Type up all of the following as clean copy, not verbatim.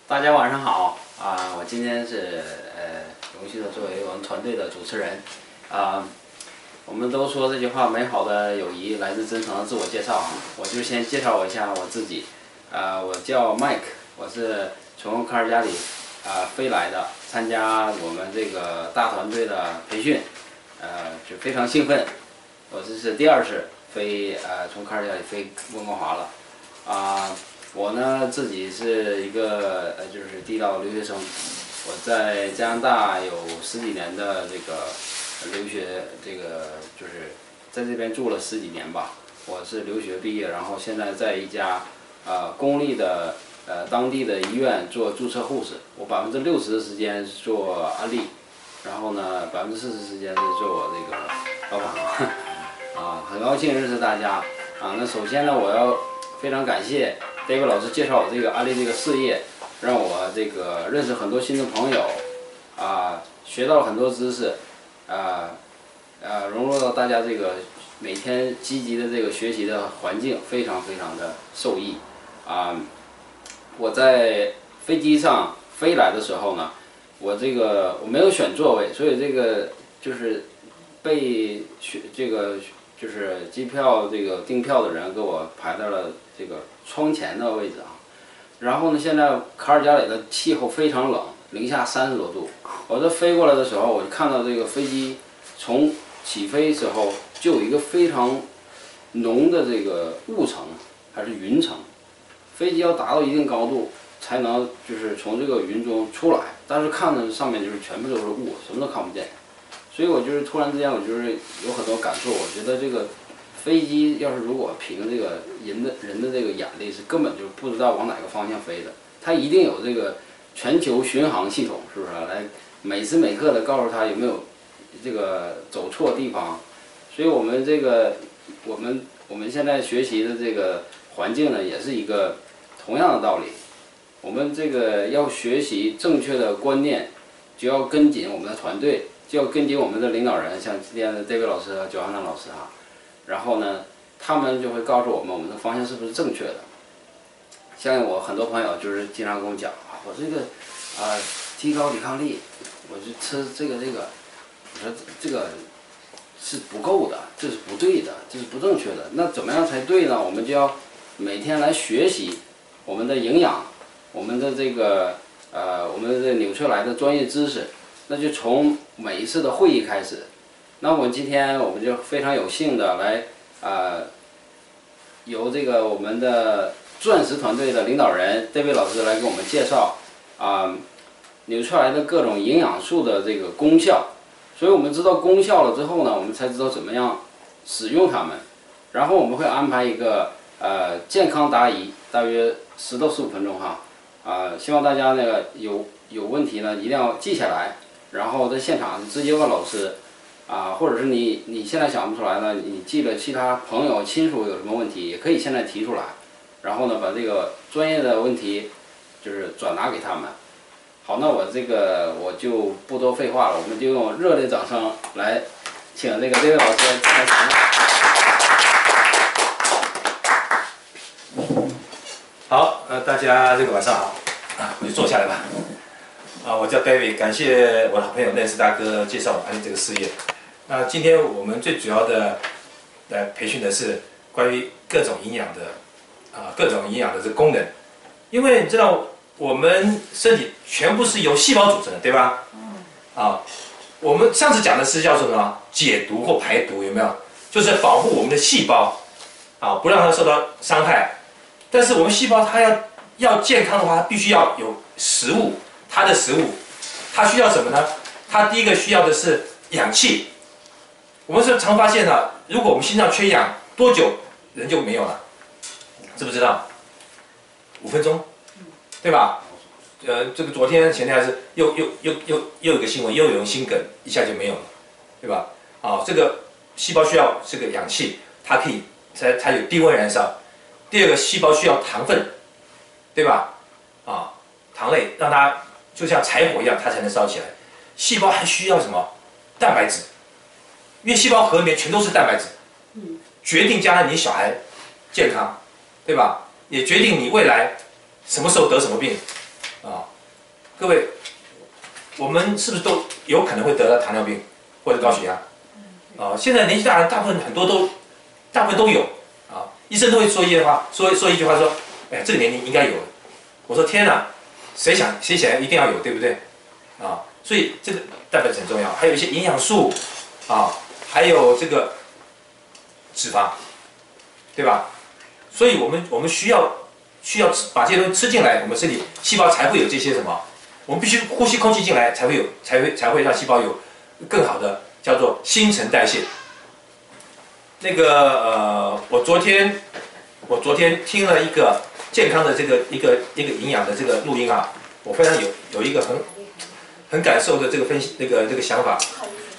大家晚上好我今天是荣幸的作为我们团队的主持人我们都说这句话，美好的友谊来自真诚的自我介绍我就先介绍一下我自己我叫 Mike， 我是从卡尔加里飞来的，参加我们这个大团队的培训就非常兴奋，我这是第2次飞从卡尔加里飞温哥华了我呢自己是一个就是地道留学生，我在加拿大有10几年的这个留学，这个就是在这边住了10几年吧。我是留学毕业，然后现在在一家公立的当地的医院做注册护士，我60%的时间做安利，然后呢40%时间是做我这个老板很高兴认识大家那首先呢，我要非常感谢 David 老师介绍我这个安利这个事业，让我这个认识很多新的朋友学到了很多知识融入到大家这个每天积极的这个学习的环境，非常非常的受益我在飞机上飞来的时候呢，我没有选座位，所以这个就是被这个就是机票这个订票的人给我排在了这个窗前的位置然后呢，现在卡尔加里的气候非常冷，零下30多度。我这飞过来的时候，我就看到这个飞机从起飞时候就有一个非常浓的这个雾层还是云层，飞机要达到一定高度才能就是从这个云中出来，但是看着上面就是全部都是雾，什么都看不见。所以我就是突然之间，我就是有很多感受。我觉得这个飞机要是如果凭这个人的这个眼力，是根本就不知道往哪个方向飞的。它一定有这个全球巡航系统，是不是来每时每刻的告诉他有没有这个走错地方。所以我们这个我们现在学习的这个环境呢，也是一个同样的道理。我们这个要学习正确的观念，就要跟紧我们的团队，就要跟紧我们的领导人，像今天的 David 老师和九安娜老师然后呢，他们就会告诉我们的方向是不是正确的。像我很多朋友就是经常跟我讲我这个提高抵抗力，我就吃这个，我说这个是不够的，这是不对的，这是不正确的。那怎么样才对呢？我们就要每天来学习我们的营养，我们的这个我们的纽崔莱的专业知识，那就从每一次的会议开始。那我们今天我们就非常有幸的来由这个我们的钻石团队的领导人 David 老师来给我们介绍纽崔莱的各种营养素的这个功效。所以我们知道功效了之后呢，我们才知道怎么样使用它们。然后我们会安排一个健康答疑，大约10到15分钟希望大家那个有问题呢一定要记下来，然后在现场直接问老师或者是你现在想不出来呢，你记了其他朋友亲属有什么问题，也可以现在提出来，然后呢把这个专业的问题就是转达给他们。好，那我就不多废话了，我们就用热烈掌声来请这个 David 老师开始。好，大家这个晚上好我就坐下来吧。我叫 David， 感谢我的好朋友认识大哥介绍我安利这个事业。那今天我们最主要的来培训的是关于各种营养的各种营养的这个功能，因为你知道我们身体全部是由细胞组成的，对吧？我们上次讲的是叫什么解毒或排毒，有没有？就是保护我们的细胞不让它受到伤害。但是我们细胞它要健康的话，它必须要有食物。它的食物，它需要什么呢？它第一个需要的是氧气。我们是常发现如果我们心脏缺氧，多久人就没有了？知不知道？5分钟，对吧？这个昨天前天还是又有一个新闻，又有人心梗，一下就没有了，对吧？这个细胞需要这个氧气，它可以才有低温燃烧。第二个，细胞需要糖分，对吧？糖类让它就像柴火一样，它才能烧起来。细胞还需要什么？蛋白质，因为细胞核里面全都是蛋白质，决定将来你小孩健康，对吧？也决定你未来什么时候得什么病，啊，各位，我们是不是都有可能会得到糖尿病或者高血压？啊，现在年纪大人大部分都有啊，医生都会说一句话，说一句话说，哎，这个年龄应该有。我说天哪，谁想一定要有，对不对？啊，所以这个蛋白质很重要，还有一些营养素啊，还有这个脂肪，对吧？所以我们需要把这些东西吃进来，我们身体细胞才会有这些什么？我们必须呼吸空气进来，才会让细胞有更好的叫做新陈代谢。那个我昨天听了一个健康的这个一个营养的这个录音啊，我非常有一个很感受的这个分析这个想法。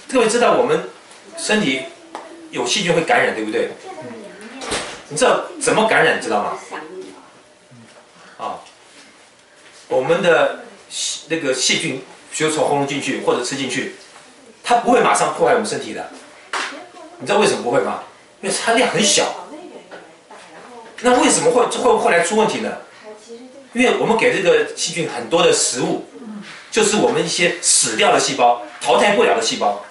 各位知道我们身体有细菌会感染，对不对？你知道怎么感染，知道吗？啊，我们的那个细菌，比如从喉咙进去或者吃进去，它不会马上破坏我们身体的。你知道为什么不会吗？因为它量很小。那为什么会后来出问题呢？因为我们给这个细菌很多的食物，就是我们一些死掉的细胞、淘汰不了的细胞，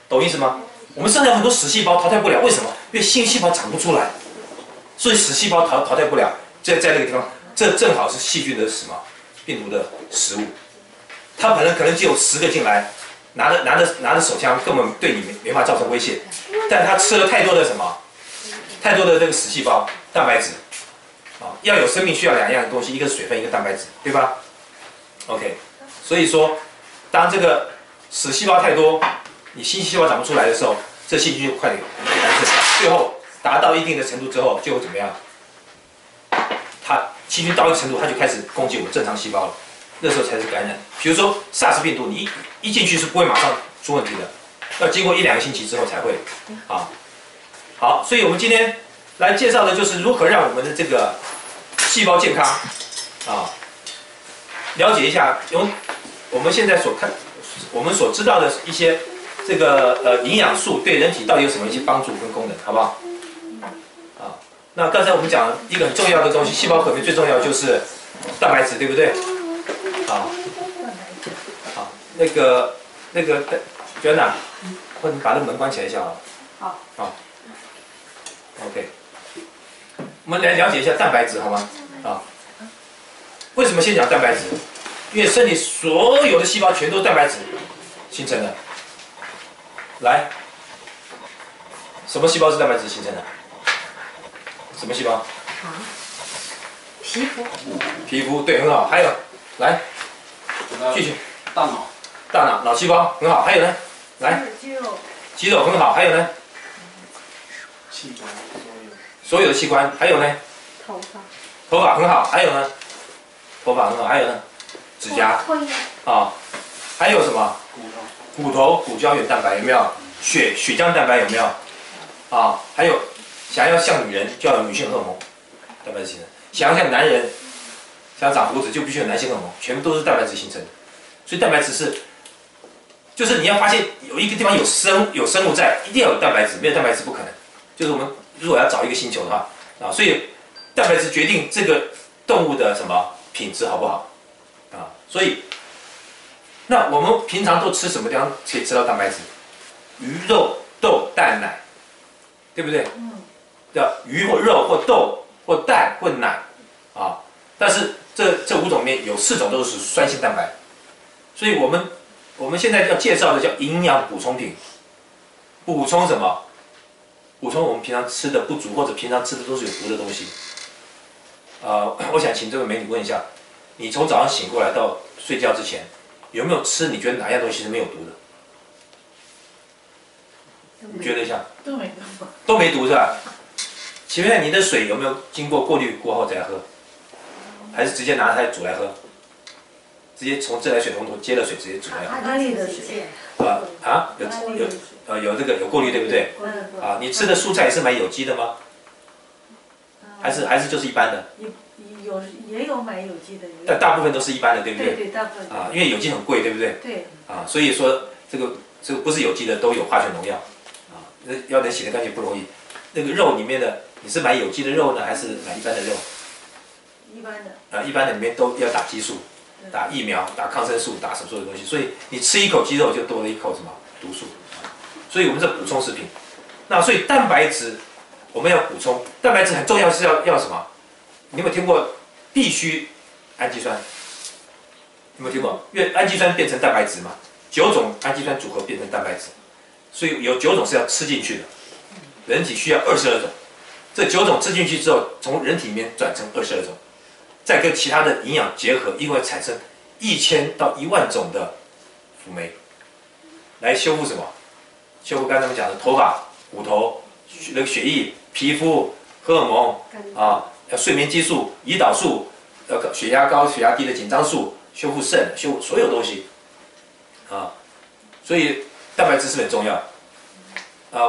懂意思吗？我们身上有很多死细胞淘汰不了，为什么？因为新细胞长不出来，所以死细胞淘汰不了，在那个地方，这正好是细菌的什么病毒的食物。它可能只有10个进来，拿着手枪，根本对你没法造成威胁，但它吃了太多的什么，太多的这个死细胞蛋白质，啊，要有生命需要2样东西，一个是水分，一个蛋白质，对吧 ？OK， 所以说，当这个死细胞太多，你新细胞长不出来的时候，这细菌就快点繁殖，最后达到一定的程度之后，就会怎么样？细菌到一个程度，它就开始攻击我们正常细胞了，那时候才是感染。比如说 SARS 病毒，你一进去是不会马上出问题的，要经过1-2个星期之后才会。啊，好，所以我们今天来介绍的就是如何让我们的这个细胞健康啊，了解一下我们现在我们所知道的一些这个营养素对人体到底有什么一些帮助跟功能，好不好？啊，那刚才我们讲一个很重要的东西，细胞里面最重要的就是蛋白质，对不对？啊，好，那个Joanna，或者你把那门关起来一下啊。好。OK， 我们来了解一下蛋白质，好吗？啊，为什么先讲蛋白质？因为身体所有的细胞全都是蛋白质形成的。来，什么细胞是蛋白质形成的？什么细胞？皮肤。皮肤，对，很好。还有，来，继续。大脑。脑细胞很好。还有呢？来。肌肉很好。还有呢？器官所有的器官。还有呢？头发很好。还有呢？头发很好。还有呢？指甲。啊，还有什么？骨头、骨胶原蛋白有没有？血浆蛋白有没有？啊，还有，想要像女人就要有女性荷尔蒙，蛋白质形成；想要像男人，想要长胡子就必须有男性荷尔蒙，全部都是蛋白质形成的。所以蛋白质就是你要发现有一个地方有生物在，一定要有蛋白质，没有蛋白质不可能。就是我们如果要找一个星球的话，啊，所以蛋白质决定这个动物的什么品质好不好，啊，所以那我们平常都吃什么地方可以吃到蛋白质？鱼、肉、豆、蛋、奶，对不对？叫鱼或肉或豆或蛋或奶，啊，但是这5种里面有4种都是酸性蛋白，所以我们现在要介绍的叫营养补充品，补充什么？补充我们平常吃的不足，或者平常吃的都是有毒的东西。我想请这位美女问一下，你从早上醒过来到睡觉之前，有没有吃你觉得哪样东西是没有毒的？你觉得一下？都没毒。都没毒是吧？请问你的水有没有经过过滤过后再喝？还是直接拿它煮来喝？直接从自来水龙头接了水直接煮来喝？哪里的水？有这个有过滤对不对？啊，你吃的蔬菜是买有机的吗？还是就是一般的？也有买有机的。但大部分都是一般的，对不对？对，大部分。啊，因为有机很贵，对不对？对。啊，所以说这个不是有机的都有化学农药，啊，要能洗得干净不容易。那个肉里面的，你是买有机的肉呢，还是买一般的肉？一般的。啊，一般的里面都要打激素，打疫苗、打抗生素、打什么所有东西，所以你吃一口鸡肉就多了一口什么毒素，所以我们是补充食品。那所以蛋白质我们要补充，蛋白质很重要是要什么？你有没有听过必须氨基酸？有没有听过？因为氨基酸变成蛋白质嘛，9种氨基酸组合变成蛋白质，所以有9种是要吃进去的，人体需要22种，这9种吃进去之后，从人体里面转成22种，再跟其他的营养结合，因为产生1000到10000种的辅酶，来修复什么？修复刚才我们讲的头发、骨头、那个血液、皮肤、荷尔蒙啊，睡眠激素、胰岛素，血压高、血压低的紧张素，修复肾，修复所有东西啊。所以蛋白质是很重要啊。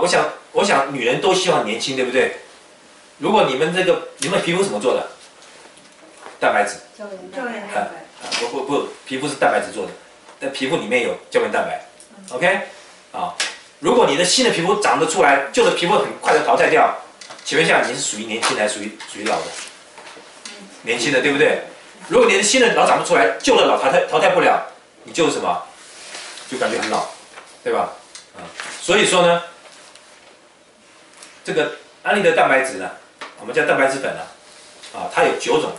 我想女人都希望年轻，对不对？如果你们皮肤怎么做的？蛋白质。胶原蛋白。不，皮肤是蛋白质做的，但皮肤里面有胶原蛋白。OK， 啊，如果你的新的皮肤长得出来，旧的皮肤很快的淘汰掉，请问一下，你是属于年轻还是属于老的？年轻的，对不对？如果你的新的老长不出来，旧的老淘汰不了，你就是什么？就感觉很老，对吧？啊，所以说呢，这个安利的蛋白质呢，我们叫蛋白质粉呢，啊，它有9种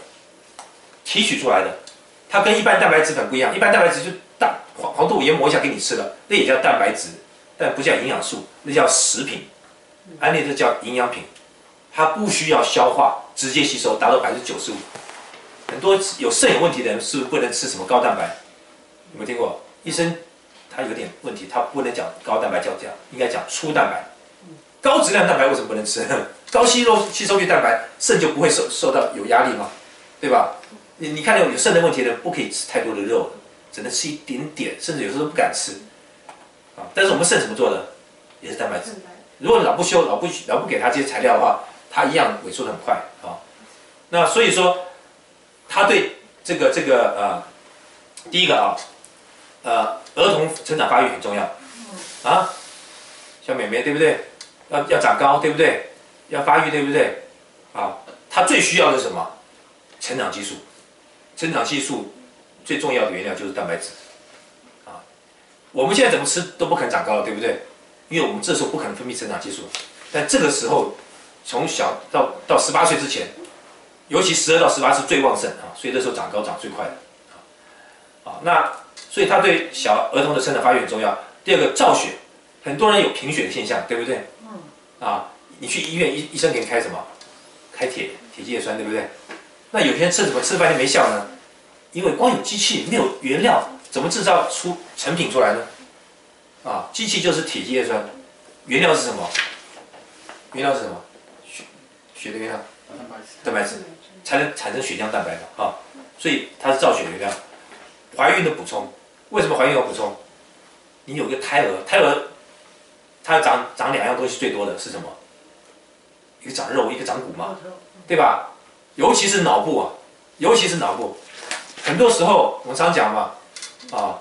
提取出来的，它跟一般蛋白质粉不一样，一般蛋白质就黄豆研磨一下给你吃了，那也叫蛋白质，但不叫营养素，那叫食品。安利这叫营养品，它不需要消化，直接吸收，达到95%。很多有肾有问题的人是不是不能吃什么高蛋白？有没有听过？医生他有点问题，他不能讲高蛋白，应该讲粗蛋白。高质量蛋白为什么不能吃？高吸收率蛋白，肾就不会受到有压力吗？对吧？你看有肾的问题的人不可以吃太多的肉，只能吃一点点，甚至有时候不敢吃。啊，但是我们肾怎么做的？也是蛋白质。如果老不给他这些材料的话，他一样萎缩得很快啊。那所以说，他对这个第一个啊，儿童成长发育很重要啊，小妹妹对不对？要长高对不对？要发育对不对？啊，他最需要的是什么？成长激素。成长激素最重要的原料就是蛋白质啊。我们现在怎么吃都不可能长高了，对不对？因为我们这时候不可能分泌成长激素，但这个时候从小到18岁之前，尤其12到18是最旺盛啊，所以这时候长高长最快的啊。那所以它对儿童的成长发育很重要。第二个造血，很多人有贫血的现象，对不对？啊，你去医院，医生给你开什么？开铁剂叶酸，对不对？那有些人吃什么吃半天没效呢？因为光有机器没有原料，怎么制造出成品出来呢？啊，机器就是铁剂叶酸，原料是什么？原料是什么？血的原料，蛋白质，才能产生血浆蛋白嘛啊，所以它是造血原料。怀孕的补充，为什么怀孕要补充？你有个胎儿它长2样东西最多的是什么？一个长肉，一个长骨嘛，对吧？尤其是脑部啊，尤其是脑部，很多时候我们常讲嘛，啊，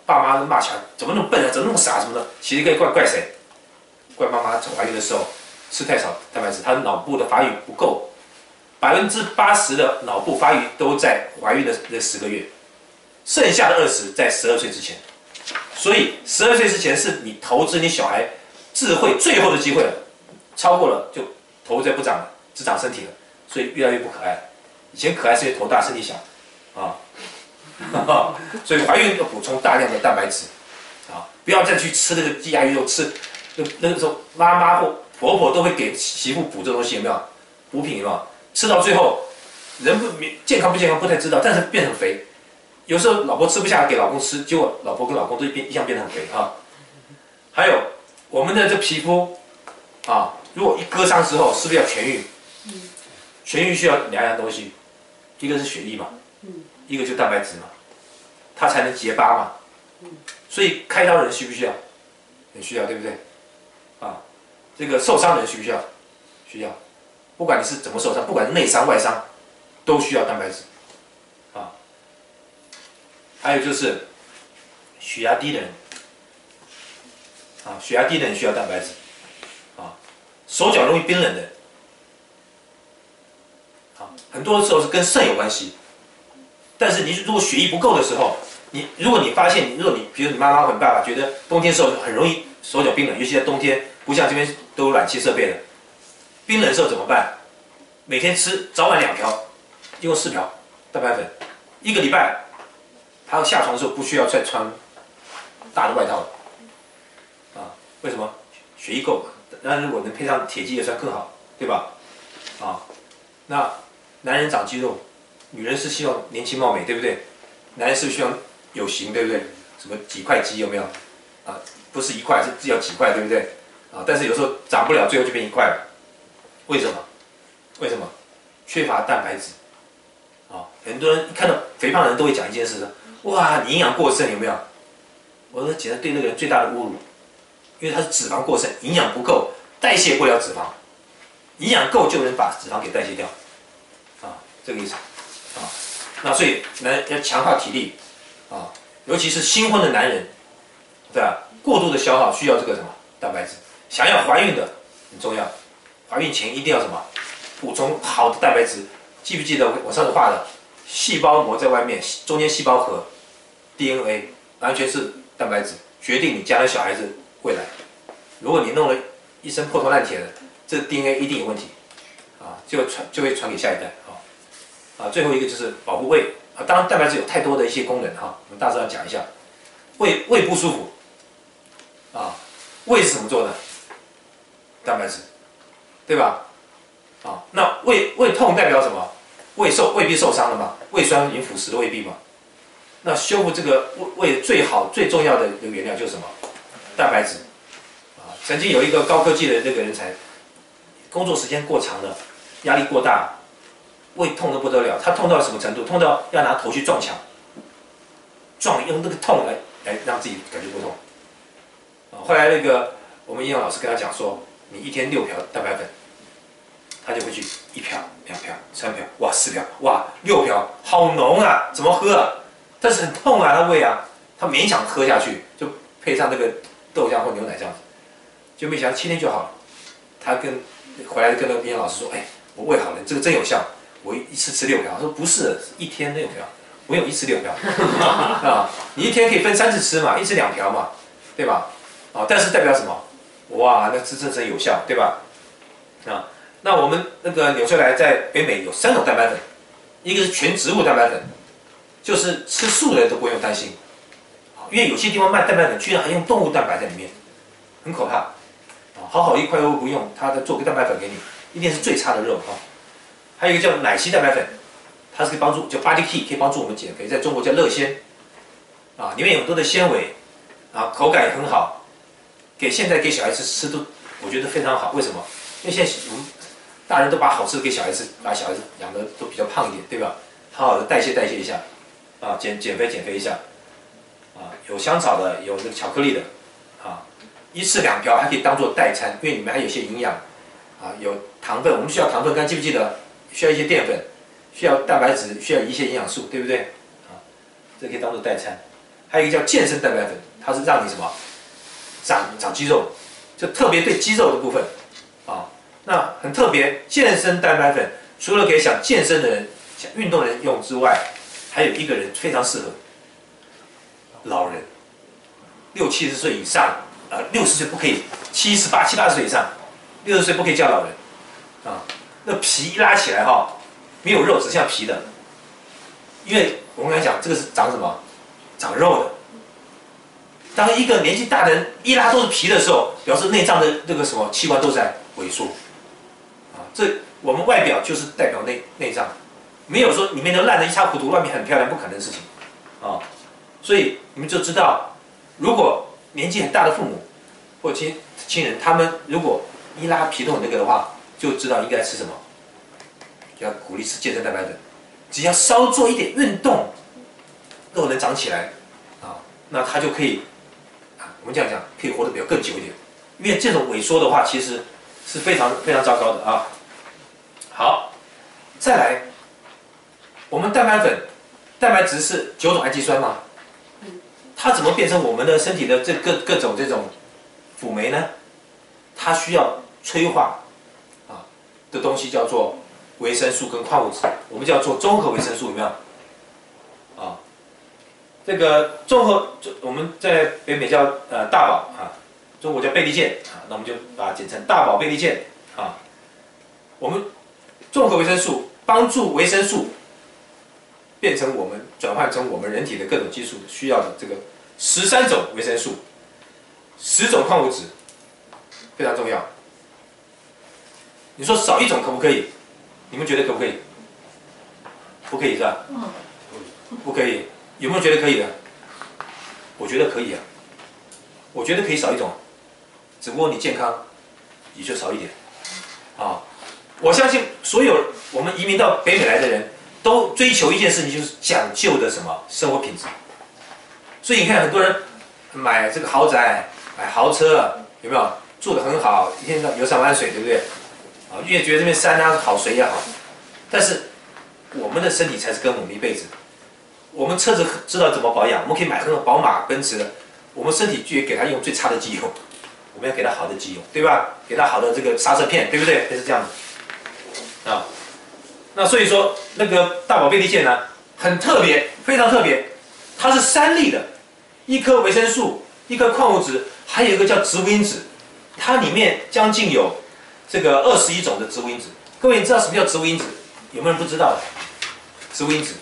爸妈骂小孩怎么那么笨啊，怎么那么傻什么的，其实可以怪谁？怪妈妈怀孕的时候吃太少蛋白质，她的脑部的发育不够，80%的脑部发育都在怀孕的那10个月，剩下的20在12岁之前，所以12岁之前是你投资你小孩智慧最后的机会了，超过了就头再不长了，只长身体了。所以越来越不可爱。以前可爱是因为头大身体小，啊，所以怀孕要补充大量的蛋白质，啊，不要再去吃那个鸡鸭鱼肉，吃那个时候妈妈或婆婆都会给媳妇补这东西，有没有？补品有没有？吃到最后人健康不健康不太知道，但是变很肥。有时候老婆吃不下给老公吃，结果老婆跟老公都一样变得很肥啊。还有我们的这皮肤啊，如果一割伤之后，是不是要痊愈？痊愈需要2样东西，一个是血液嘛，一个就是蛋白质嘛，它才能结疤嘛。所以开刀的人需不需要？很需要，对不对？啊，这个受伤的人需不需要？需要。不管你是怎么受伤，不管是内伤外伤，都需要蛋白质。啊，还有就是血压低的人，啊，血压低的人需要蛋白质。啊，手脚容易冰冷的人。很多时候是跟肾有关系，但是你如果血液不够的时候，如果你发现，比如你妈妈或你爸爸觉得冬天的时候很容易手脚冰冷，尤其在冬天，不像这边都有暖气设备的，冰冷的时候怎么办？每天吃早晚2瓢，一共4瓢蛋白粉，1个礼拜，他下床的时候不需要再穿大的外套了，啊，为什么？血液够，当然如果能配上铁剂叶酸更好，对吧？啊，那男人长肌肉，女人是希望年轻貌美，对不对？男人是希望有型，对不对？什么几块肌有没有？啊，不是1块，是要几块，对不对？啊，但是有时候长不了，最后就变1块了。为什么？为什么？缺乏蛋白质。啊，很多人一看到肥胖的人都会讲一件事：哇，你营养过剩有没有？我说简直对那个人最大的侮辱，因为他是脂肪过剩，营养不够，代谢不了脂肪。营养够就能把脂肪给代谢掉。啊，这个意思。啊，那所以要强化体力。啊，尤其是新婚的男人，对吧？过度的消耗需要这个什么蛋白质。想要怀孕的很重要，怀孕前一定要什么补充好的蛋白质。记不记得我上次画的细胞膜在外面，中间细胞核 DNA 完全是蛋白质，决定你将来小孩子未来。如果你弄了一身破铜烂铁的，这 DNA 一定有问题，啊，就会传给下一代啊。最后一个就是保护胃啊，当然蛋白质有太多的一些功能哈，我们大致上讲一下。胃不舒服啊，胃是怎么做的？蛋白质，对吧？啊，那胃痛代表什么？胃壁受伤了嘛，胃酸已经腐蚀了胃壁嘛。那修复这个胃最好最重要的一个原料就是什么？蛋白质。啊，曾经有一个高科技的这个人才，工作时间过长了，压力过大，胃痛得不得了。他痛到什么程度？痛到要拿头去撞墙，用那个痛来让自己感觉不痛。啊，后来那个我们营养老师跟他讲说，你一天6瓢蛋白粉。他就会去1瓢、2瓢、3瓢，哇4瓢，哇6瓢，好浓啊，怎么喝啊？但是很痛啊，他胃啊，他勉强喝下去，就配上那个豆浆或牛奶这样子，就没想到7天就好了。他回来跟那个营养老师说，哎，我胃好了，这个真有效，我一次吃6瓢。他说不是，一天6瓢，我有1次6瓢啊，你一天可以分3次吃嘛，1次2瓢嘛，对吧？啊，但是代表什么？哇，那真正有效，对吧？啊。那我们那个纽崔莱在北美有3种蛋白粉，一个是全植物蛋白粉，就是吃素的人都不用担心，因为有些地方卖蛋白粉居然还用动物蛋白在里面，很可怕。啊，好好一块肉不用，它做个蛋白粉给你，一定是最差的肉啊。还有一个叫奶昔蛋白粉，它是可以帮助叫 Body Key， 可以帮助我们减肥，在中国叫乐鲜，啊，里面有很多的纤维，啊，口感也很好，现在给小孩子吃都我觉得非常好。为什么？因为现在我们大人都把好吃的给小孩子，把小孩子养的都比较胖一点，对吧？好好的代谢一下，啊，减肥一下，啊，有香草的，有这个巧克力的，啊，1次2瓢还可以当做代餐，因为里面还有一些营养，啊，有糖分，我们需要糖分，刚记不记得？需要一些淀粉，需要蛋白质，需要一些营养素，对不对？啊，这可以当做代餐。还有一个叫健身蛋白粉，它是让你什么长肌肉，就特别对肌肉的部分，啊。那很特别，健身蛋白粉除了给想健身的人、想运动的人用之外，还有一个人非常适合，老人，60、70岁以上，60岁不可以，70、80岁以上，60岁不可以叫老人，啊，那皮一拉起来哈，没有肉，只剩下皮的，因为我们刚才讲这个是长什么？长肉的。当一个年纪大的人一拉都是皮的时候，表示内脏的这个什么器官都在萎缩。这我们外表就是代表内脏，没有说里面都烂得一塌糊涂，外面很漂亮，不可能的事情，啊，所以你们就知道，如果年纪很大的父母或亲人，他们如果一拉皮都很那个的话，就知道应该吃什么，要鼓励吃健身蛋白粉，只要稍做一点运动，肉能长起来，啊，那他就可以，我们这样讲，可以活得比较更久一点，因为这种萎缩的话，其实是非常非常糟糕的啊。好，再来，我们蛋白质是9种氨基酸嘛？它怎么变成我们的身体的各种这种辅酶呢？它需要催化的东西叫做维生素跟矿物质，我们叫做综合维生素，有没有？这个综合，我们在北美叫大宝啊，中国叫倍利健啊，那我们就把它简称大宝倍利健啊。我们综合维生素帮助维生素变成我们转换成我们人体的各种激素需要的这个13种维生素，10种矿物质，非常重要。你说少一种可不可以？你们觉得可不可以？不可以是吧？不可以。有没有觉得可以的？我觉得可以啊。我觉得可以少一种，只不过你健康也就少一点啊。我相信所有我们移民到北美来的人都追求一件事情，就是讲究的什么生活品质。所以你看，很多人买这个豪宅、买豪车，有没有住得很好，一天到游山玩水，对不对？啊，越觉得这边山啊好，水也好，但是我们的身体才是跟我们一辈子。我们车子知道怎么保养，我们可以买很多宝马、奔驰的，我们身体就给它用最差的机油，我们要给它好的机油，对吧？给它好的这个刹车片，对不对？就是这样的啊。那所以说，那个大宝贝利健呢，很特别，非常特别，它是3粒的，一颗维生素，一颗矿物质，还有一个叫植物因子，它里面将近有这个21种的植物因子。各位，你知道什么叫植物因子？有没有人不知道的？植物因子。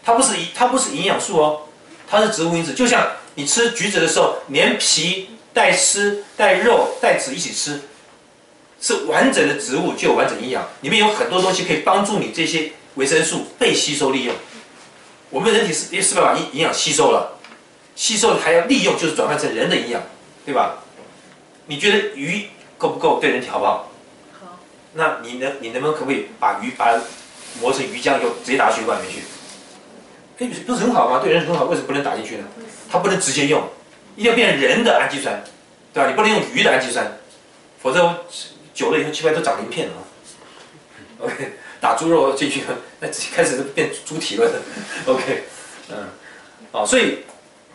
它不是营养素哦，它是植物因子。就像你吃橘子的时候，连皮带丝带肉带籽一起吃，是完整的植物就有完整营养，里面有很多东西可以帮助你这些维生素被吸收利用。我们人体是把营养吸收了，吸收了还要利用，就是转换成人的营养，对吧？你觉得鱼够不够对人体好不好？好。那你能不能可不可以把它磨成鱼浆以后直接打到血管里面去？不是很好吗？对人很好，为什么不能打进去呢？它不能直接用，一定要变成人的氨基酸，对吧？你不能用鱼的氨基酸，否则久了以后器官都长鳞片了。OK， 打猪肉进去，那开始变猪蹄了。OK， 所以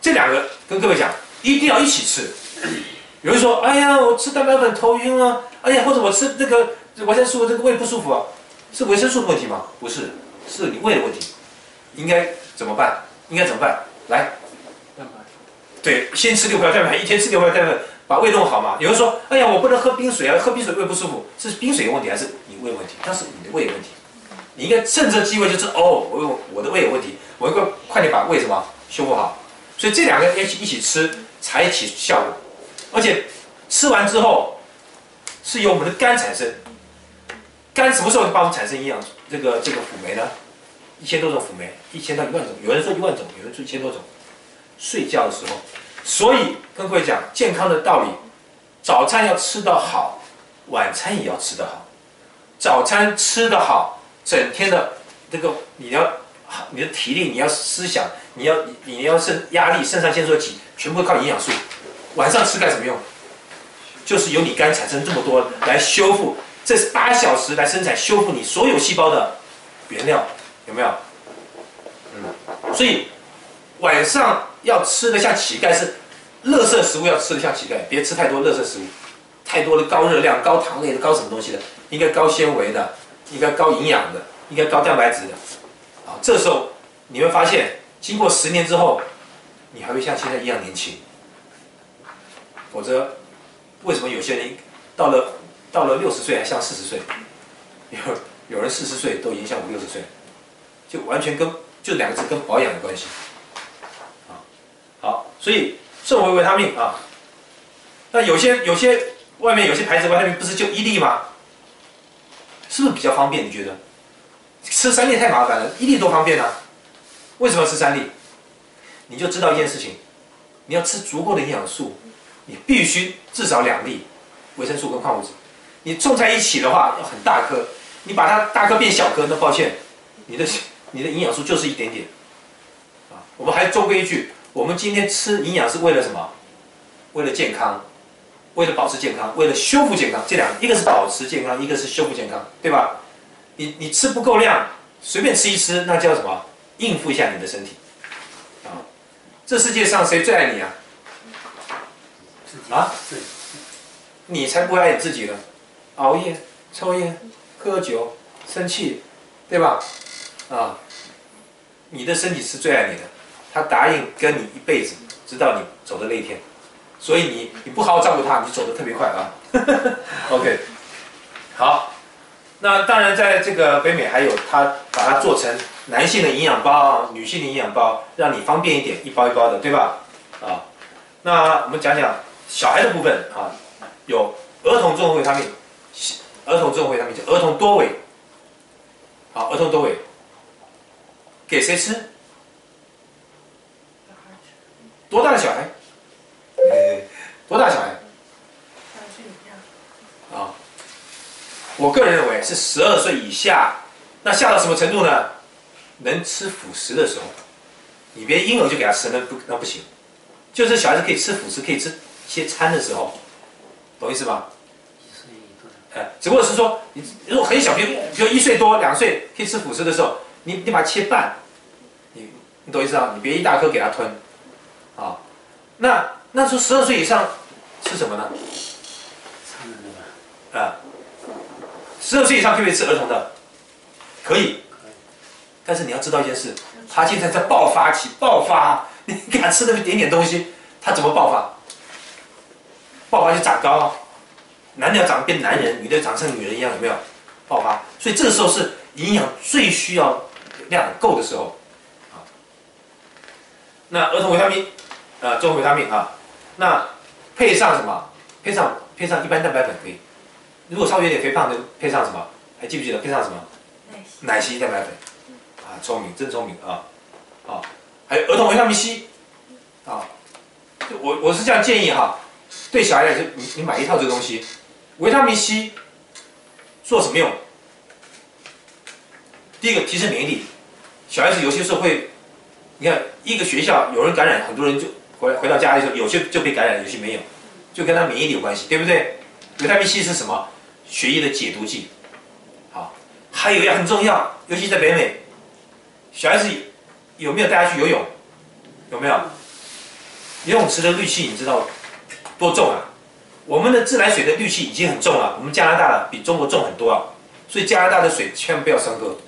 这2个跟各位讲，一定要一起吃。有人说，哎呀，我吃蛋白粉头晕啊，哎呀，或者我吃这个维生素这个胃不舒服啊，是维生素的问题吗？不是，是你胃的问题。应该怎么办？来，对，先吃6块蛋白，一天吃6块蛋白，把胃弄好嘛。有人说，哎呀，我不能喝冰水啊，喝冰水胃不舒服，是冰水有问题还是你胃问题？那是你的胃有问题。你应该趁这机会就是我的胃有问题，我应该快点把胃什么修复好。所以这2个一起吃才起效果，而且吃完之后是由我们的肝产生。肝什么时候帮我们产生营养？这个辅酶呢？1000多种辅酶，1000到1万种，有人说1万种，有人说1000多种。睡觉的时候，所以跟各位讲健康的道理：早餐要吃得好，晚餐也要吃得好。早餐吃得好，整天的这个你的体力，你要思想，你要压力，肾上腺素起，全部靠营养素。晚上吃干什么用？就是由你肝产生这么多来修复，这是8小时来生产修复你所有细胞的原料。有没有？所以晚上要吃的像乞丐，是垃圾食物要吃的像乞丐，别吃太多垃圾食物，太多的高热量、高糖类的、高什么东西的，应该高纤维的，应该高营养的，应该高蛋白质的。这时候你会发现，经过10年之后，你还会像现在一样年轻。否则，为什么有些人到了60岁还像40岁？有人40岁都已经像50、60岁。就完全就2个字跟保养有关系，好，所以摄回维他命啊，那有些外面有些牌子维他命不是就1粒吗？是不是比较方便？你觉得吃3粒太麻烦了，1粒多方便啊？为什么要吃3粒？你就知道一件事情，你要吃足够的营养素，你必须至少2粒维生素跟矿物质。你种在一起的话要很大颗，你把它大颗变小颗，那抱歉，你的营养素就是一点点，我们还总归一句，我们今天吃营养是为了什么？为了健康，为了保持健康，为了修复健康。这2个，一个是保持健康，一个是修复健康，对吧？你吃不够量，随便吃一吃，那叫什么？应付一下你的身体。这世界上谁最爱你啊？你才不会爱你自己呢！熬夜、抽烟、喝酒、生气，对吧？你的身体是最爱你的，他答应跟你一辈子，直到你走的那一天。所以你不好好照顾他，你走得特别快啊。OK， 好，那当然在这个北美还有他把它做成男性的营养包、女性的营养包，让你方便一点，一包一包的，对吧？啊，那我们讲讲小孩的部分啊，有儿童综合维他命，儿童综合维他命叫儿童多维，好，儿童多维，给谁吃？多大的小孩？多大小孩？啊，我个人认为是12岁以下。那下到什么程度呢？能吃辅食的时候，你别婴儿就给他吃，那不行。就是小孩子可以吃辅食，可以吃一些餐的时候，懂意思吗？只不过是说，你如果很小，比如1岁多、2岁可以吃辅食的时候，你把它切半，你懂意思啊？你别一大颗给他吞，啊，那说12岁以上吃什么呢？12岁以上可不可以吃儿童的？可以，但是你要知道一件事，他现在在爆发期，你给他吃那么一点点东西，他怎么爆发？爆发就长高啊，男的要长变男人，女的长成女人一样，有没有？爆发，所以这个时候是营养最需要量够的时候啊。那儿童维他命，综合维他命啊，那配上什么？配上一般蛋白粉可以。如果稍微有点肥胖的，配上什么？还记不记得配上什么？奶昔蛋白粉。啊，聪明，真聪明啊！啊，还有儿童维他命 C， 啊，我是这样建议哈，对小孩来说，你买一套这个东西，维他命 C 做什么用？第一个提升免疫力，小孩子有些时候会，你看一个学校有人感染，很多人就回到家里的时候，有些就被感染，有些没有，就跟他免疫力有关系，对不对？维他命 C 是什么？血液的解毒剂。好，还有一样很重要，尤其在北美，小孩子有没有带他去游泳？有没有？游泳池的氯气你知道多重啊？我们的自来水的氯气已经很重了，我们加拿大的比中国重很多啊，所以加拿大的水千万不要生喝，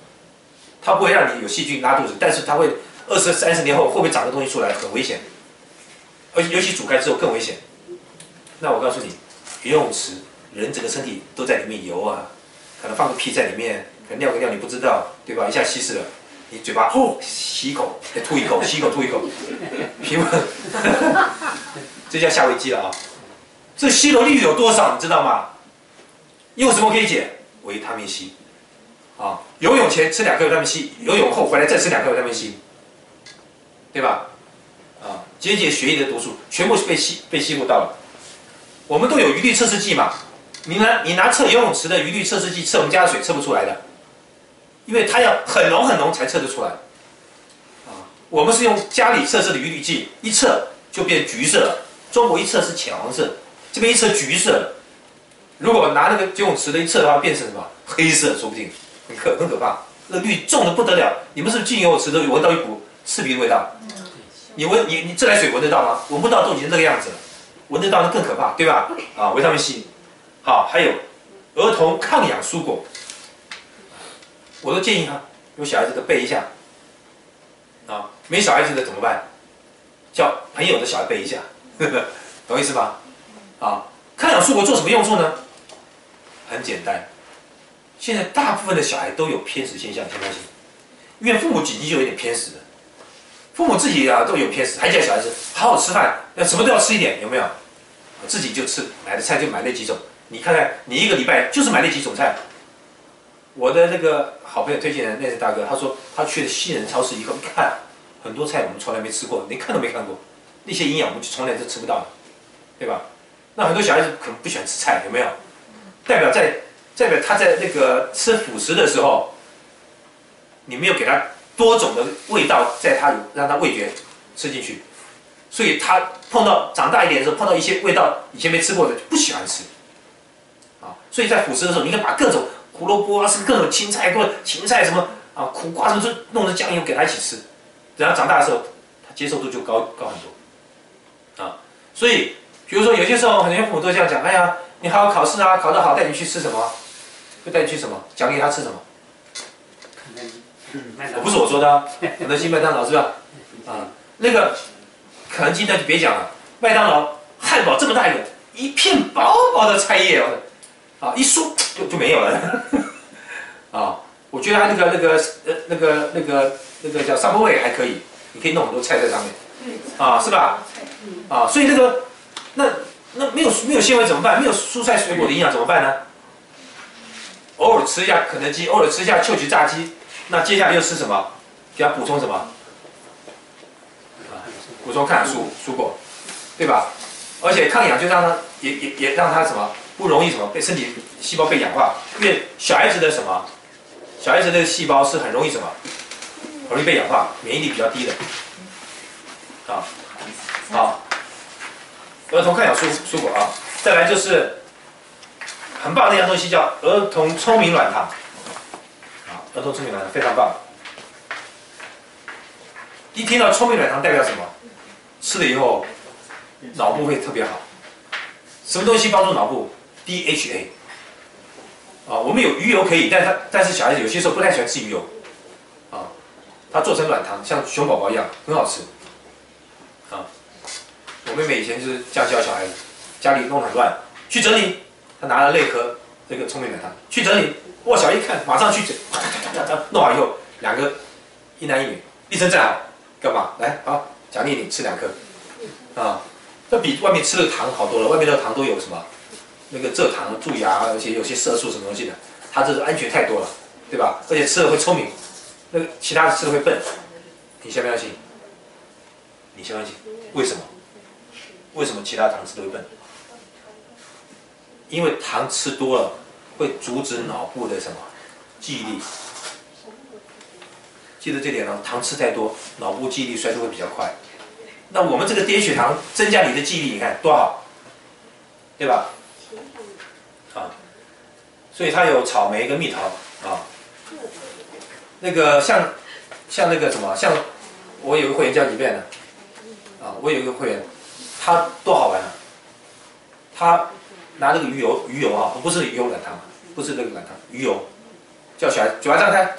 它不会让你有细菌拉肚子，但是它会20、30年后会不会长个东西出来，很危险，而且尤其煮开之后更危险。那我告诉你，游泳池人整个身体都在里面游啊，可能放个屁在里面，可能尿个尿你不知道，对吧？一下稀释了。你嘴巴吸一口，再吐一口，吸一口吐一口，皮肤，这叫下危机了啊！这吸楼率有多少，你知道吗？用什么可以解？维他命 C， 啊，游泳前吃2颗维他命 C， 游泳后回来再吃2颗维他命 C， 对吧？啊，解血液的毒素，全部被吸入到了。我们都有余氯测试剂嘛，你拿测游泳池的余氯测试剂测我们家的水测不出来的。因为它要很浓很浓才测得出来，啊，我们是用家里测试的余氯计，一测就变橘色了。中国一测是浅黄色，这边一测橘色了。如果拿那个游泳池的一测的话，变成什么黑色，说不定很可怕。那氯重的不得了。你们是不是进游泳池都闻到一股刺鼻的味道？你自来水闻得到吗？闻不到都已经这个样子了，闻得到那更可怕，对吧？啊，维他命 C， 好，还有儿童抗氧蔬果。我都建议他有小孩子的备一下，啊，没小孩子的怎么办？叫朋友的小孩备一下，懂意思吗？啊，抗氧蔬果做什么用处呢？很简单，现在大部分的小孩都有偏食现象，相信，因为父母已经就有点偏食了，父母自己啊都有偏食，还叫小孩子好好吃饭，要什么都要吃一点，有没有？自己就吃，买的菜就买那几种，你看看，你一个礼拜就是买那几种菜。我的那个好朋友推荐的那是大哥，他说他去了西人超市以后，一看很多菜我们从来没吃过，连看都没看过，那些营养我们就从来都吃不到的，对吧？那很多小孩子可能不喜欢吃菜，有没有？代表他在那个吃辅食的时候，你没有给他多种的味道，让他味觉吃进去，所以他长大一点的时候碰到一些味道以前没吃过的就不喜欢吃，啊，所以在辅食的时候，你应该把各种胡萝卜啊，是各种青菜，什么啊，苦瓜什么，就弄成酱油给他一起吃。等他长大的时候，他接受度就高很多。啊，所以比如说有些时候，很多父母都这样讲：哎呀，你好好考试啊，考得好，带你去吃什么？会带你去什么？奖励他吃什么？不是我说的啊，肯德基、麦当劳是吧？啊，那个肯德基那就别讲了，麦当劳汉堡这么大一个，一片薄薄的菜叶啊，一梳就没有了啊。我觉得它那个叫 Subway 还可以，你可以弄很多菜在上面啊，是吧？啊，所以那没有纤维怎么办？没有蔬菜水果的营养怎么办呢？偶尔吃一下肯德基，偶尔吃一下秋菊炸鸡，那接下来又吃什么？给它补充什么？补充抗氧素蔬果，对吧？而且抗氧就让它也让它什么不容易什么被身体细胞被氧化，因为小孩子的什么，小孩子的细胞是很容易什么，很容易被氧化，免疫力比较低的。啊，好，儿童抗氧蔬果啊，再来就是很棒的一样东西叫儿童聪明软糖，啊，儿童聪明软糖非常棒。一听到聪明软糖代表什么？吃了以后脑部会特别好。什么东西帮助脑部 ？DHA。啊，我们有鱼油可以，但是小孩子有些时候不太喜欢吃鱼油，啊，它做成软糖，像熊宝宝一样，很好吃。啊，我妹妹以前就是这样教小孩子，家里弄很乱，去整理，她拿了内盒这个聪明软糖去整理，哇，小孩一看马上去整，弄好以后，两个一男一女，立正站好，干嘛？来，好，奖励你吃2颗，啊，这比外面吃的糖好多了，外面的糖都有什么？那个蔗糖、蛀牙，而且有些色素什么东西的，它这是安全太多了，对吧？而且吃了会聪明，那个其他的吃了会笨，你相不相信？你相不相信？为什么？为什么其他糖吃都会笨？因为糖吃多了会阻止脑部的什么记忆力。记得这点哦，糖吃太多，脑部记忆力衰退会比较快。那我们这个低血糖增加你的记忆力，你看多好，对吧？啊，所以它有草莓跟蜜桃啊。那个像那个什么，像我有个会员叫李贝呢，啊，我有一个会员，他多好玩啊！他拿那个鱼油啊，不是鱼油软糖，不是那个软糖，鱼油，叫小孩嘴巴张开，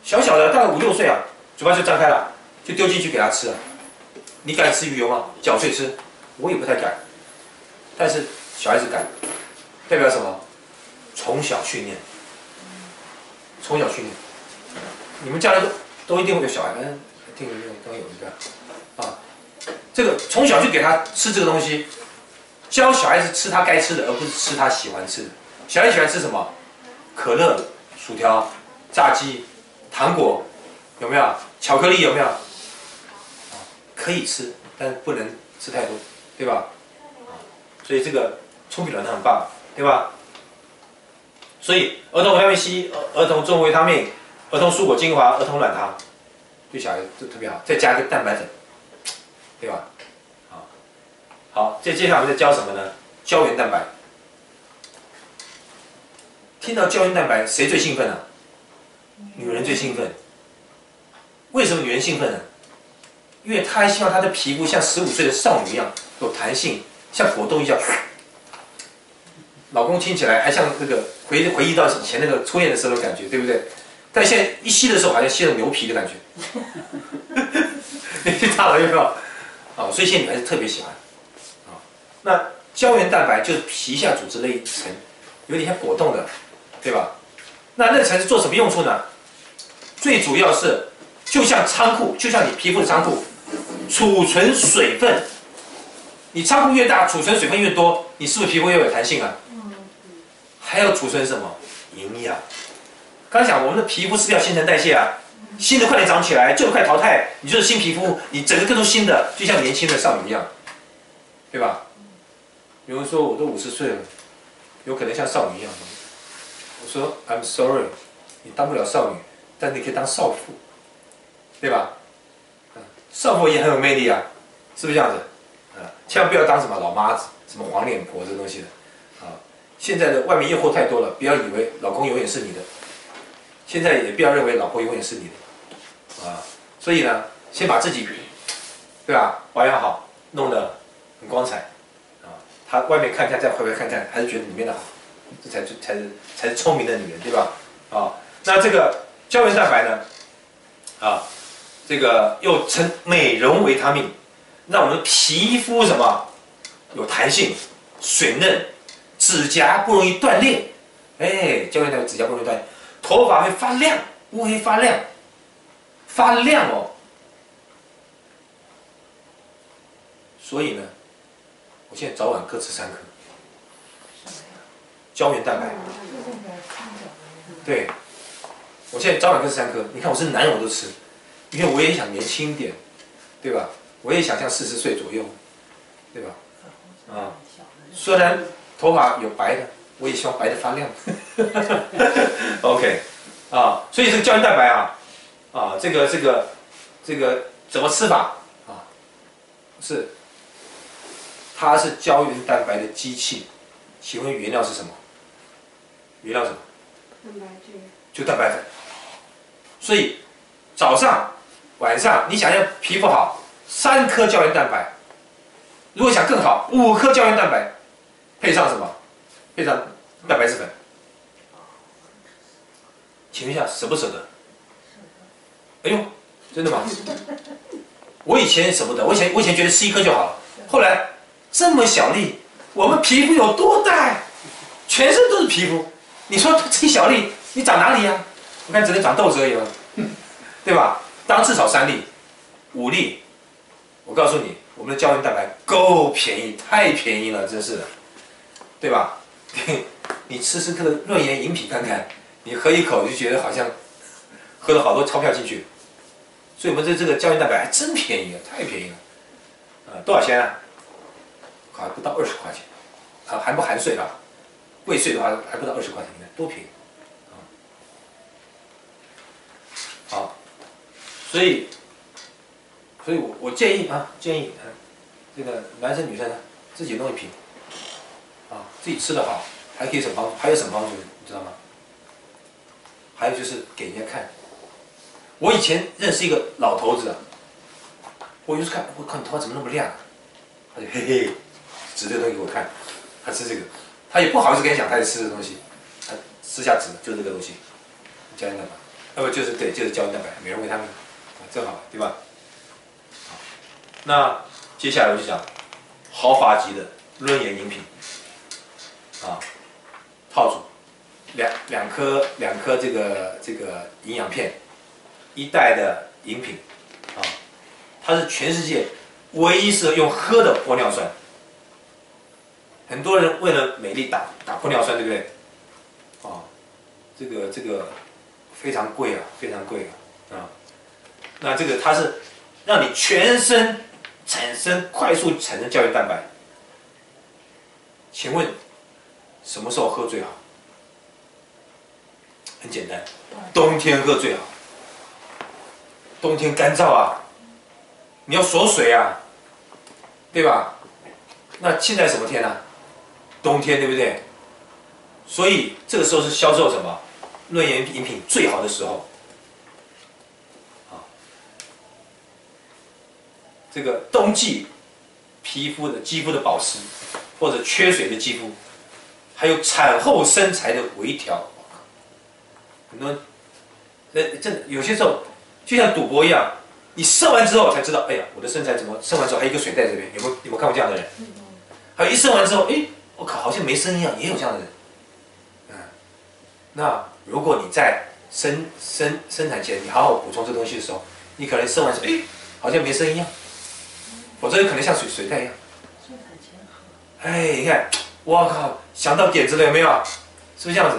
小小的大概5、6岁啊，嘴巴就张开了，就丢进去给他吃了。你敢吃鱼油吗？搅碎吃，我也不太敢，但是小孩子敢，代表什么？从小训练，从小训练。你们将来都一定会有小孩，听刚有一个啊，这个从小就给他吃这个东西，教小孩子吃他该吃的，而不是吃他喜欢吃的。小孩喜欢吃什么？可乐、薯条、炸鸡、糖果，有没有？巧克力有没有？可以吃，但不能吃太多，对吧？所以这个聪明软糖很棒，对吧？所以儿童维他命 C、儿童综合维他命、儿童蔬果精华、儿童软糖，对小孩子特别好，再加一个蛋白粉，对吧？好，接下来我们再教什么呢？胶原蛋白。听到胶原蛋白，谁最兴奋啊？女人最兴奋。为什么女人兴奋呢？因为她还希望她的皮肤像15岁的少女一样有弹性，像果冻一样。老公亲起来还像那个回忆到以前那个初恋的时候的感觉，对不对？但现在一吸的时候，好像吸了牛皮的感觉。年纪大了有没有？啊，所以现在女孩子特别喜欢。啊，那胶原蛋白就是皮下组织那一层，有点像果冻的，对吧？那层是做什么用处呢？最主要是就像仓库，就像你皮肤的仓库，储存水分。你仓库越大，储存水分越多，你是不是皮肤越有弹性啊？还要储存什么？营养。刚讲我们的皮肤是要新陈代谢啊，新的快点长起来，旧的快淘汰，你就是新皮肤，你整个更多新的，就像年轻的少女一样，对吧？有人说我都50岁了，有可能像少女一样。我说 I'm sorry， 你当不了少女，但你可以当少妇，对吧？少妇也很有魅力啊，是不是这样子？千万不要当什么老妈子、什么黄脸婆这东西的啊！现在的外面诱惑太多了，不要以为老公永远是你的，现在也不要认为老婆永远是你的啊！所以呢，先把自己，对吧？保养好，弄得很光彩啊！他外面看看，再回来看看，还是觉得里面的好，这才是聪明的女人，对吧？啊，那这个胶原蛋白呢？啊，这个又称美容维他命，让我们的皮肤什么有弹性、水嫩，指甲不容易断裂。哎，胶原蛋白指甲不容易断裂，头发会发亮，乌黑发亮，发亮哦。所以呢，我现在早晚各吃3颗胶原蛋白。对，我现在早晚各吃3颗。你看我是男人我都吃，因为我也想年轻一点，对吧？我也想像40岁左右，对吧？啊，虽然头发有白的，我也希望白的发亮。OK， 啊，所以这个胶原蛋白这个怎么吃法啊？是，它是胶原蛋白的机器。请问原料是什么？原料是什么？蛋白质。就蛋白粉。所以早上、晚上，你想要皮肤好，3颗胶原蛋白。如果想更好，5颗胶原蛋白，配上什么？配上蛋白质粉。请问一下，舍不舍得？哎呦，真的吗？我以前舍不得，我以前觉得吃1颗就好了，后来这么小粒，我们皮肤有多大？全身都是皮肤，你说这一小粒，你长哪里呀？我看只能长痘子而已了，对吧？当至少3粒、5粒，我告诉你，我们的胶原蛋白够便宜，太便宜了，真是的，对吧？你吃颗的润颜饮品看看，你喝一口就觉得好像喝了好多钞票进去，所以我们这个胶原蛋白还真便宜啊，太便宜了，多少钱啊？还不到20块钱，还不含税啊，贵税的话还不到20块钱，你看多便宜。好，所以我建议这个男生女生自己弄一瓶，自己吃的好，还可以什么帮助？还有什么帮助？你知道吗？还有就是给人家看。我以前认识一个老头子，我就是看，我靠，你头发怎么那么亮？他就嘿嘿，指这个东西给我看，他吃这个，他也不好意思跟人讲他在吃的东西，他私下指就是这个东西，胶原蛋白。就是对，就是胶原蛋白，美容维他命，正好，对吧？好，那接下来我就讲豪华级的润颜饮品，套组两颗这个营养片，1袋的饮品，它是全世界唯一适合用喝的玻尿酸。很多人为了美丽打玻尿酸，对不对？这个。非常贵啊，非常贵啊！那这个它是让你全身快速产生胶原蛋白。请问什么时候喝最好？很简单，冬天喝最好。冬天干燥啊，你要锁水啊，对吧？那现在什么天啊？冬天，对不对？所以这个时候是销售什么？润颜饮品最好的时候，这个冬季肌肤的保湿，或者缺水的肌肤，还有产后身材的微调，很多人真的有些时候就像赌博一样，你生完之后才知道，哎呀，我的身材怎么生完之后还有一个水袋这边，有没有看过这样的人？还有一生完之后，哎，我靠，好像没生一样，也有这样的人。那如果你在生产前，你好好补充这东西的时候，你可能生完之后，哎，好像没生一样，否则有可能像水袋一样。生产前喝。哎，你看，我靠，想到点子了有没有？是不是这样子？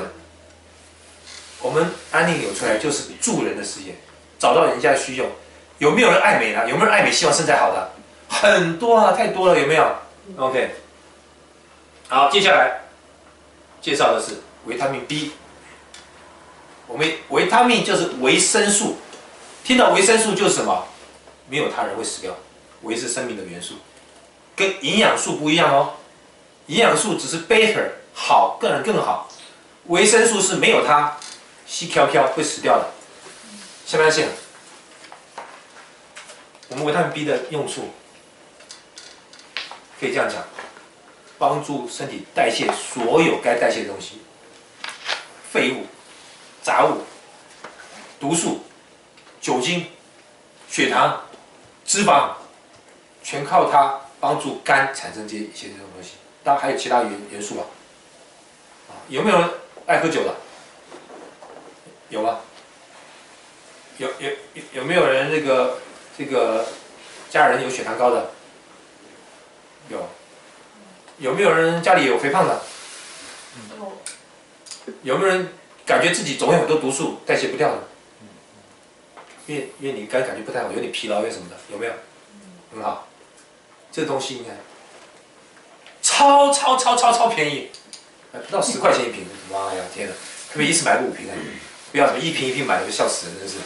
我们安利有出来就是助人的实验，找到人家的需求，有没有人爱美呢？有没有人爱美希望身材好的？很多啊，太多了，有没有 ？OK。好，接下来介绍的是维他命 B。我们维他命就是维生素，听到维生素就是什么？没有它人会死掉。维是生命的元素，跟营养素不一样哦。营养素只是 better 好，更好，维生素是没有它，细飘飘会死掉的。下面线，我们维他命 B 的用处可以这样讲，帮助身体代谢所有该代谢的东西，废物。杂物、毒素、酒精，血糖、脂肪，全靠它帮助肝产生一些这种东西。当然还有其他元素啊。有没有人爱喝酒的？有吗？有没有人这个家人有血糖高的？有。有没有人家里有肥胖的？有没有人感觉自己总有很多毒素代谢不掉的？因为你肝感觉不太好，有点疲劳，有点什么的，有没有？很好，这东西你看，超便宜，不到10块钱一瓶，妈呀，天哪！可不可以一次买5瓶啊？不要什么一瓶买，就笑死人，真是，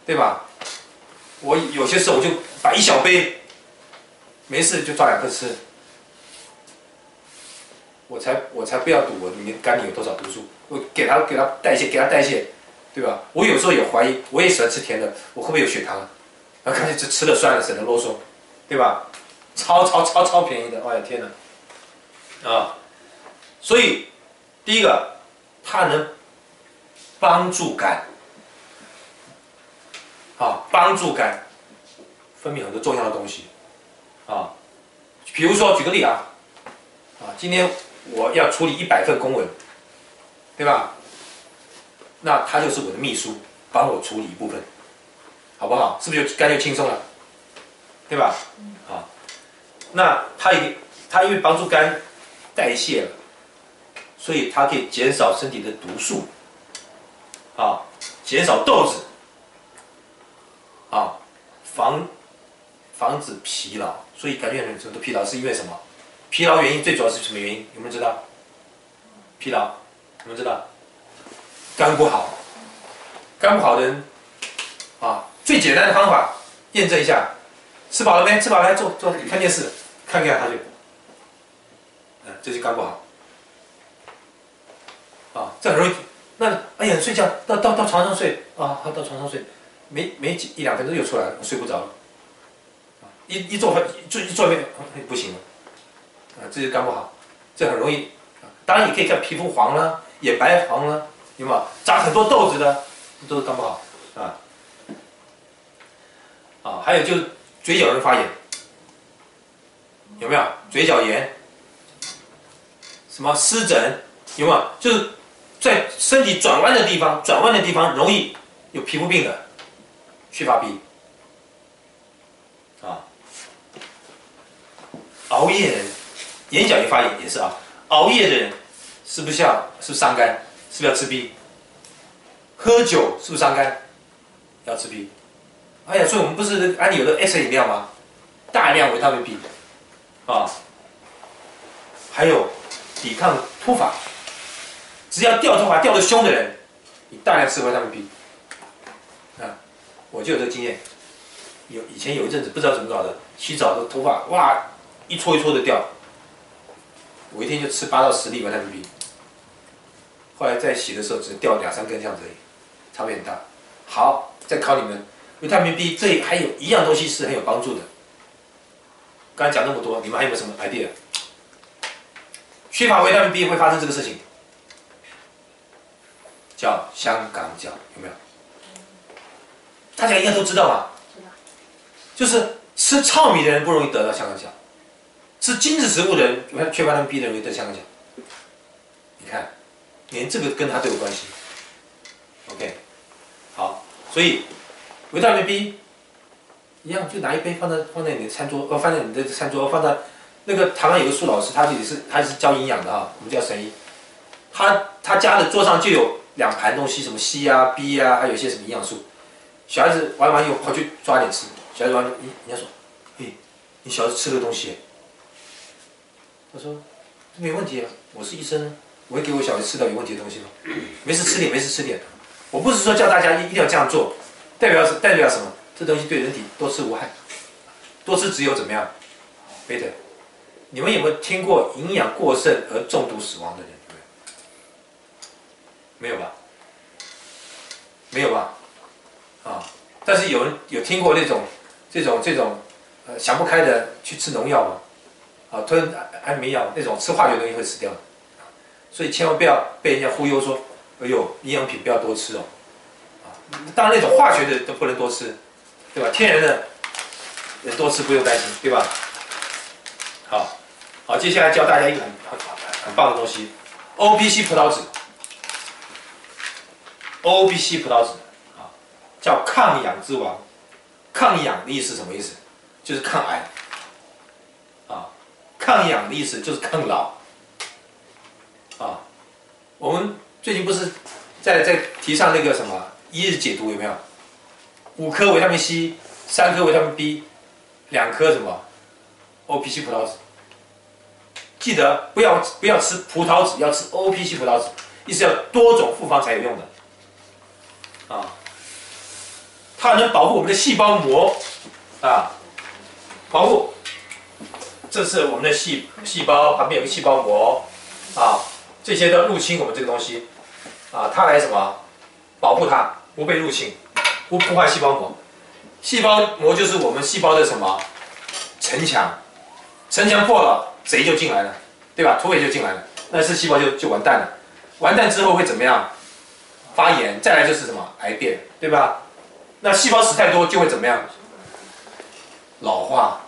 对吧？我有些时候我就把一小杯，没事就抓2颗吃。我才不要赌我里面肝里有多少毒素，我给它代谢，对吧？我有时候也怀疑，我也喜欢吃甜的，我会不会有血糖啊？然后干脆就吃了算了，省得啰嗦，对吧？超便宜的，哎呀天哪！啊，所以第一个，它能帮助肝，帮助肝分泌很多重要的东西，比如说举个例今天我要处理100份公文，对吧？那他就是我的秘书，帮我处理一部分，好不好？是不是肝就轻松了，对吧？那他因为帮助肝代谢了，所以它可以减少身体的毒素，减少痘子，防止疲劳。所以感觉很多疲劳是因为什么？疲劳原因最主要是什么原因？有没有人知道？疲劳，有没有人知道？肝不好，肝不好的人，最简单的方法验证一下，吃饱了没？吃饱了来坐看电视，看他就，这就肝不好，这很容易。那哎呀，睡觉到床上睡到床上睡，没1-2分钟又出来了，我睡不着了，一坐不行了。这就肝不好，这很容易。当然，也可以看皮肤黄了、眼白黄了，有没有长很多痘子的，都是肝不好还有就是嘴角容易发炎，有没有？嘴角炎，什么湿疹，有没有？就是在身体转弯的地方容易有皮肤病的，缺乏 B。熬夜人。眼角炎发炎也是熬夜的人是不是伤肝？是不是要吃 B？ 喝酒是不是伤肝？要吃 B。哎呀，所以我们不是安利有的 S 饮料吗？大量维他命 B 还有抵抗脱发，只要掉头发掉得凶的人，你大量吃维他命 B。我就有这个经验，以前有一阵子不知道怎么搞的，洗澡的头发哇一撮一撮的掉。我一天就吃8到10粒维他命 B， 后来在洗的时候只掉2-3根这样子而已，差别很大。好，再考你们，维他命 B 这还有一样东西是很有帮助的。刚才讲那么多，你们还有没有什么 idea？ 缺乏维他命 B 会发生这个事情，叫香港脚，有没有？大家应该都知道吧？就是吃糙米的人不容易得到香港脚。吃精致食物的人，缺乏维他命 B 的人容易得香港脚。你看，连这个跟它都有关系。OK， 好，所以维他命 B 一样，就拿一杯放在你的餐桌，放在你的餐桌，放在那个台湾有个苏老师，他是教营养的我们叫神医，他家的桌上就有2盘东西，什么 C B 还有一些什么营养素。小孩子玩完以后跑去抓点吃，小孩子玩，人家说，你小孩子吃这个东西。他说：“没问题我是医生，我会给我小孩吃到有问题的东西吗？没事吃点。我不是说叫大家一定要这样做，代表什么？这东西对人体多吃无害，多吃只有怎么样？贝塔。你们有没有听过营养过剩而中毒死亡的人？没有吧？没有吧？但是有人有听过这种想不开的去吃农药吗？吞安眠药那种吃化学东西会死掉，所以千万不要被人家忽悠说，哎呦，营养品不要多吃当然那种化学的都不能多吃，对吧？天然的，人多吃不用担心，对吧？好，接下来教大家一个很棒的东西 ，OPC 葡萄籽。OPC 葡萄籽啊，叫抗氧之王。抗氧的意思是什么意思？就是抗癌。啊，抗氧的意思就是抗老。啊，我们最近不是在提倡那个什么一日解毒有没有？5颗维他命 C， 3颗维他命 B， 2颗什么 OPC 葡萄籽。记得不要吃葡萄籽，要吃 OPC 葡萄籽，意思要多种复方才有用的。它能保护我们的细胞膜，保护。这是我们的细胞旁边有个细胞膜，这些都入侵我们这个东西，它来什么？保护它不被入侵，不破坏细胞膜。细胞膜就是我们细胞的什么？城墙，城墙破了，贼就进来了，对吧？土匪就进来了，那是细胞就完蛋了。完蛋之后会怎么样？发炎，再来就是什么？癌变，对吧？那细胞死太多就会怎么样？老化，